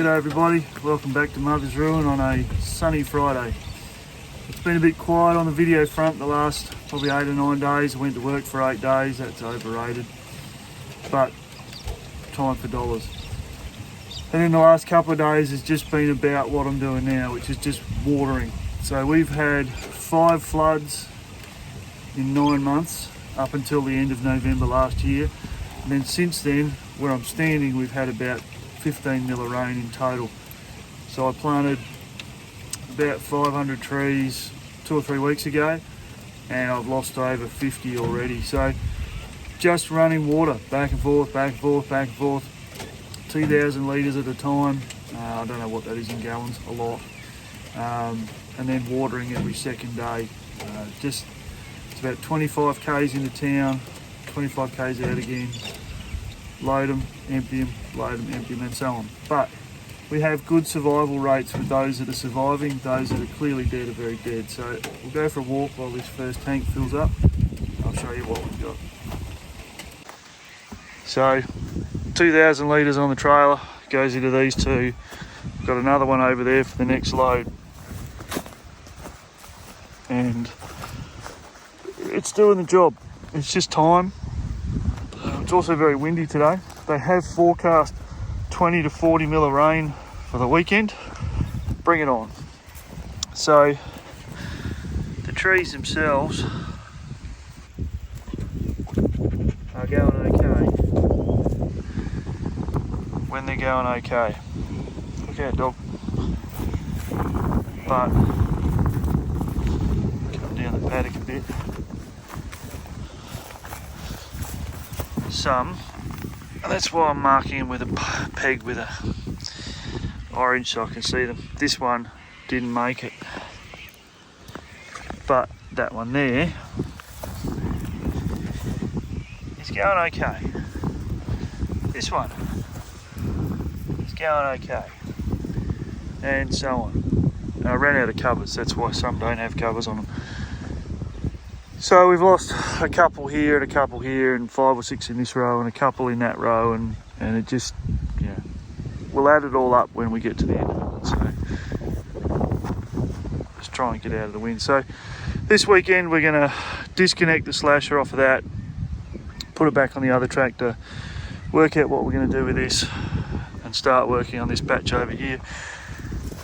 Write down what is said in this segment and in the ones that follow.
G'day everybody, welcome back to Mother's Ruin on a sunny Friday. It's been a bit quiet on the video front the last probably 8 or 9 days. I went to work for 8 days, that's overrated, but time for dollars. And then the last couple of days has just been about what I'm doing now, which is just watering. So we've had 5 floods in 9 months up until the end of November last year. And then since then, where I'm standing, we've had about 15 mil of rain in total. So I planted about 500 trees 2 or 3 weeks ago, and I've lost over 50 already. So just running water back and forth, back and forth, back and forth, 2,000 litres at a time. I don't know what that is in gallons, a lot. And then watering every second day. It's about 25 k's into town, 25 k's out again. Load them, empty them, load them, empty them, and so on. But we have good survival rates with those that are surviving. Those that are clearly dead are very dead. So we'll go for a walk while this first tank fills up. I'll show you what we've got. So 2,000 litres on the trailer, goes into these two. We've got another one over there for the next load. And it's doing the job. It's just time. It's also very windy today. They have forecast 20 to 40 mil of rain for the weekend. Bring it on. So the trees themselves are going okay when they're going okay. Look out, dog. But come down the paddock a bit. Some, and that's why I'm marking them with a peg with a orange so I can see them. This one didn't make it, but that one there is going okay. This one is going okay, and so on. And I ran out of covers, that's why some don't have covers on them. So we've lost a couple here and a couple here, and 5 or 6 in this row and a couple in that row, and it just, yeah, we'll add it all up when we get to the end of it. So just try and get out of the wind. So this weekend we're going to disconnect the slasher off of that, put it back on the other tractor, work out what we're going to do with this, and start working on this patch over here.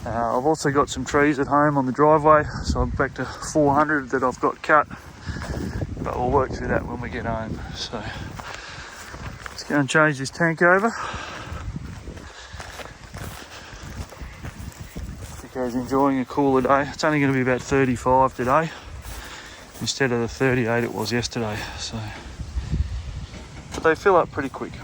I've also got some trees at home on the driveway, so I'm back to 400 that I've got cut. But we'll work through that when we get home. So let's go and change this tank over. Nico's enjoying a cooler day. It's only going to be about 35 today instead of the 38 it was yesterday. So, but they fill up pretty quick.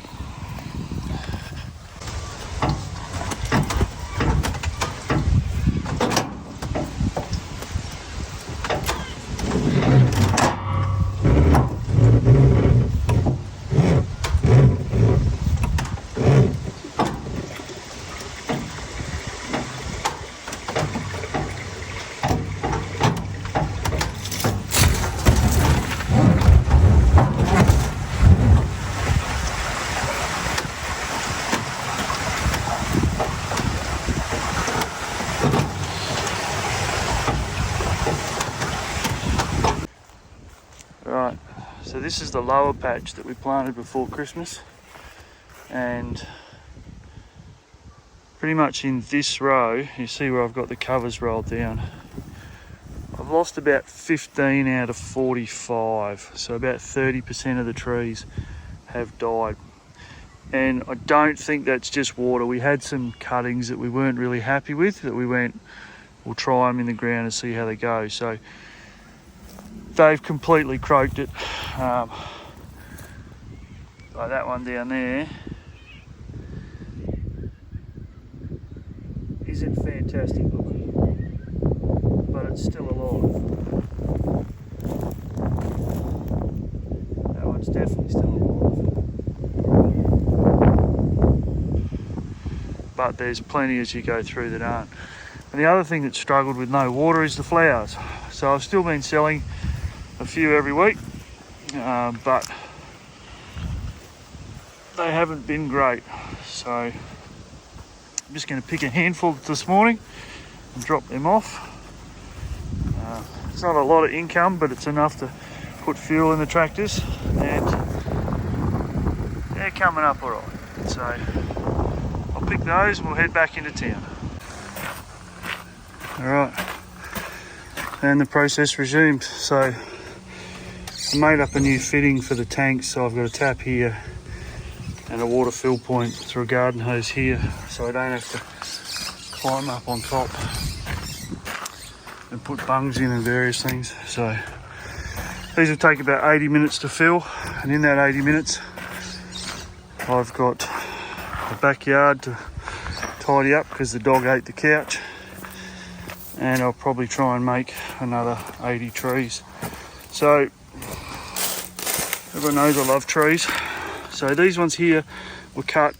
Right, so this is the lower patch that we planted before Christmas, and pretty much in this row, you see where I've got the covers rolled down. I've lost about 15 out of 45, so about 30% of the trees have died. And I don't think that's just water. We had some cuttings that we weren't really happy with, that we went, we'll try them in the ground and see how they go. So they've completely croaked it. Like that one down there isn't fantastic looking, but it's still alive. That one's definitely still alive. But there's plenty as you go through that aren't. And the other thing that struggled with no water is the flowers. So I've still been selling a few every week, but they haven't been great. So I'm just going to pick a handful this morning and drop them off. It's not a lot of income, but it's enough to put fuel in the tractors, and they're coming up all right. So I'll pick those and we'll head back into town. All right, and the process resumed. So I made up a new fitting for the tanks, so I've got a tap here and a water fill point through a garden hose here, so I don't have to climb up on top and put bungs in and various things. So these will take about 80 minutes to fill, and in that 80 minutes I've got a backyard to tidy up because the dog ate the couch, and I'll probably try and make another 80 trees. So everyone knows I love trees. So these ones here were cut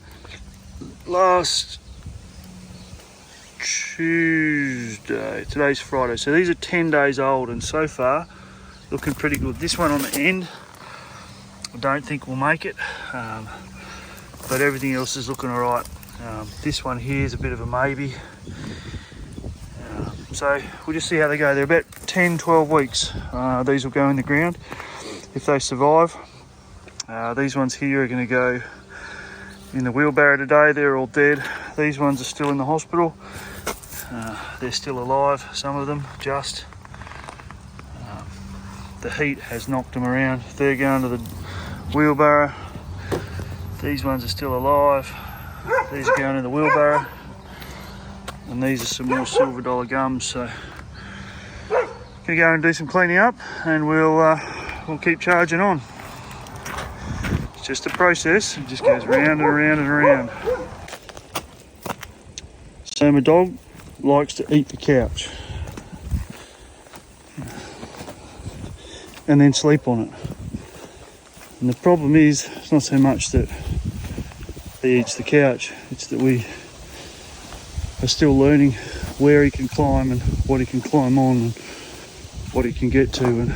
last Tuesday. Today's Friday. So these are 10 days old, and so far looking pretty good. This one on the end, I don't think we'll make it, but everything else is looking all right. This one here is a bit of a maybe. So we'll just see how they go. They're about 10-12 weeks. These will go in the ground if they survive. These ones here are going to go in the wheelbarrow today. They're all dead. These ones are still in the hospital. They're still alive, some of them, just. The heat has knocked them around. They're going to the wheelbarrow. These ones are still alive. These are going in the wheelbarrow. And these are some more silver dollar gums. So gonna go and do some cleaning up, and we'll keep charging on. It's just a process. It just goes round and around and around. So my dog likes to eat the couch and then sleep on it. And the problem is, it's not so much that he eats the couch, it's that we are still learning where he can climb and what he can climb on and what he can get to, and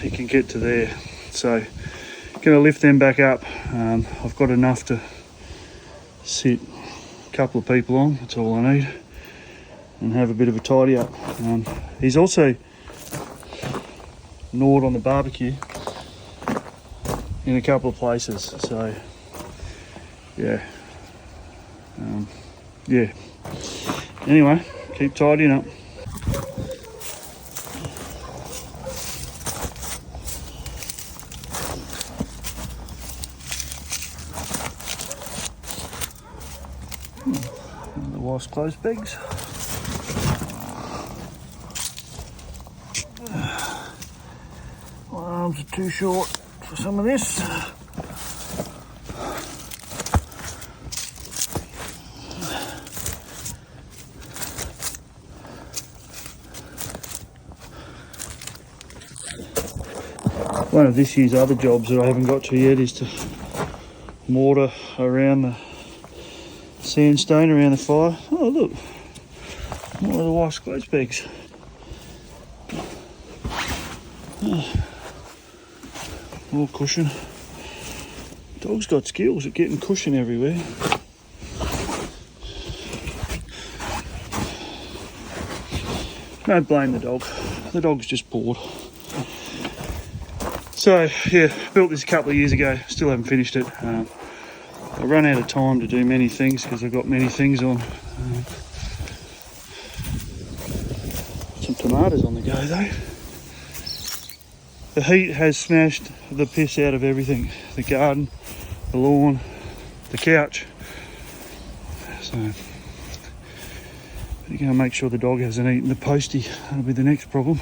he can get to there. So gonna lift them back up. I've got enough to sit a couple of people on, that's all I need, and have a bit of a tidy up. He's also gnawed on the barbecue in a couple of places, so yeah. Yeah. Anyway, keep tidying up. The wife's clothes pegs. My arms are too short for some of this. One of this year's other jobs that I haven't got to yet is to mortar around the sandstone around the fire. Oh look, more of the wife's clothes pegs. More cushion. Dog's got skills at getting cushion everywhere. Don't blame the dog. The dog's just bored. So yeah, built this a couple of years ago, still haven't finished it. I run out of time to do many things because I've got many things on. Some tomatoes on the go though. The heat has smashed the piss out of everything. The garden, the lawn, the couch. So you're going to make sure the dog hasn't eaten the postie. That'll be the next problem.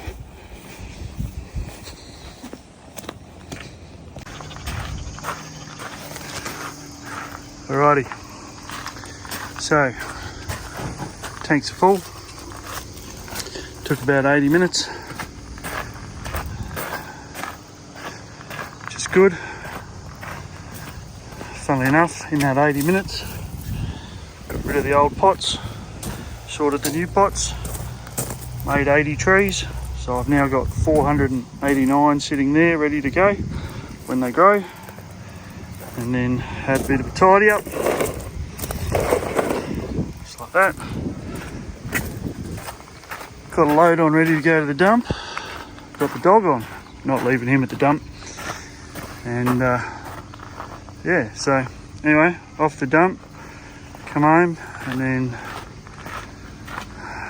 Alrighty, so tanks are full. Took about 80 minutes, which is good. Funnily enough, in that 80 minutes, got rid of the old pots, sorted the new pots, made 80 trees. So I've now got 489 sitting there ready to go when they grow. And then had a bit of a tidy up, that. Got a load on ready to go to the dump. Got the dog on, not leaving him at the dump. And yeah, so anyway, off the dump, come home, and then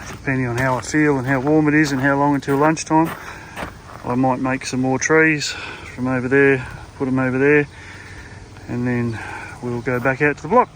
depending on how I feel and how warm it is and how long until lunchtime, I might make some more trees from over there, put them over there, and then we'll go back out to the block.